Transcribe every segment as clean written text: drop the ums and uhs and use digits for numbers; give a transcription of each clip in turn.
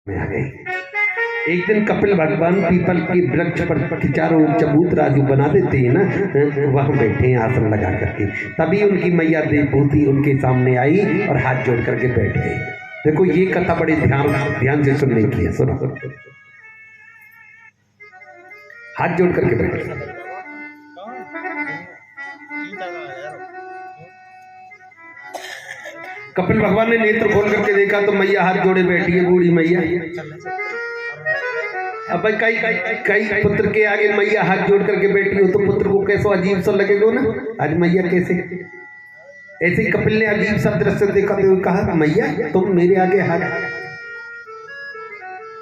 में आ गए। एक दिन कपिल भगवान पीपल के वृक्ष पर चारों ओर चबूतरा जो बना देते हैं ना, वहां बैठे हैं आसन लगा करके। तभी उनकी मैया देवभूति उनके सामने आई और हाथ जोड़ करके बैठ गई। देखो ये कथा बड़े ध्यान से सुनने की है, सुनो। हाथ जोड़ करके बैठ गई। कपिल भगवान ने नेत्र खोल करके देखा तो मैया हाथ जोड़े बैठी है, बूढ़ी मैया। अब भाई कई पुत्र के आगे मैया हाथ जोड़ करके बैठी हो तो पुत्र को कैसा अजीब सा लगेगा ना। आज मैया कैसे, ऐसे ही कपिल ने अजीब सा दृश्य देखा तो कहा, मैया तुम मेरे आगे हाथ।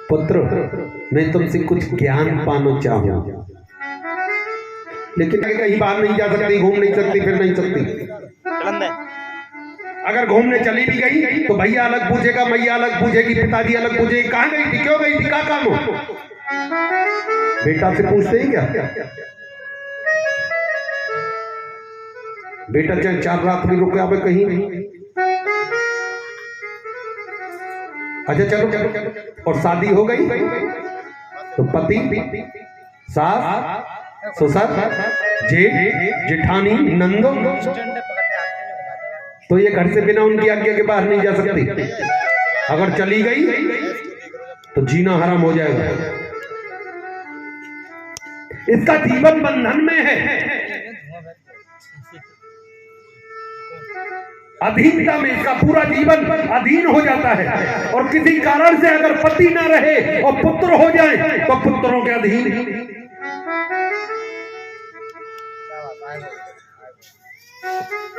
पुत्र मैं तुमसे कुछ ज्ञान पाना चाहूं, लेकिन कहीं बाहर नहीं जा सकती, घूम नहीं सकती, फिर नहीं सकती। अगर घूमने चली भी गई तो भैया अलग पूछेगा, मैया अलग पूछेगी, पिताजी अलग पूछेगी, कहाँ गई थी, क्यों गई थी, क्या काम हो। बेटा से पूछते ही क्या, बेटा चाहे 4 रात भी रुके आवे कहीं नहीं। अच्छा चलो, और शादी हो गई तो पति, सास, ससुर, जेठ, जेठानी, नंदो, तो ये घर से बिना उनकी आज्ञा के बाहर नहीं जा सकती। अगर चली गई तो जीना हराम हो जाएगा। इसका जीवन बंधन में है, अधीनता में इसका पूरा जीवन अधीन हो जाता है। और किसी कारण से अगर पति ना रहे और पुत्र हो जाए तो पुत्रों के अधीन।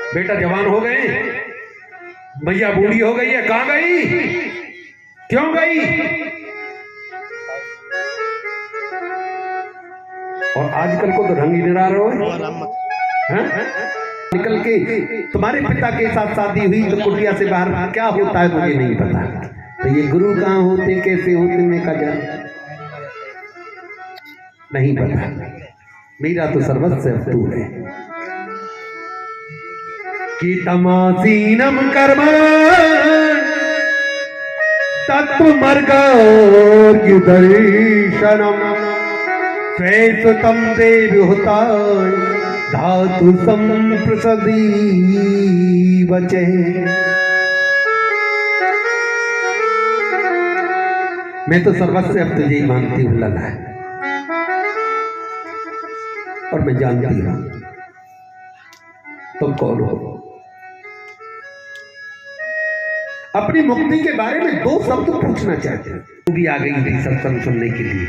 बेटा जवान हो गए, भैया बूढ़ी हो गई है, कहां गई, क्यों गई। और आजकल को तो रंग ही निरार हो निकल के। तुम्हारे पिता के साथ शादी हुई तो कुटिया से बाहर क्या होता है मुझे नहीं पता। तो ये गुरु कहाँ होते, कैसे होते, मैं का जान नहीं पता। मेरा तो सर्वस्व तू है कि तमासीनम कर्म तत्वमर्गदर्शनम स्वेतम देवहुता धातु संप्रसदी वचे। मैं तो सर्वस्व अब तुझे ही मानती हूँ लला, और मैं जानती हूँ तुम कौन हो। अपनी मुक्ति के बारे में 2 शब्द पूछना चाहते हैं। तू भी आ गई थी सत्संग सुनने के लिए।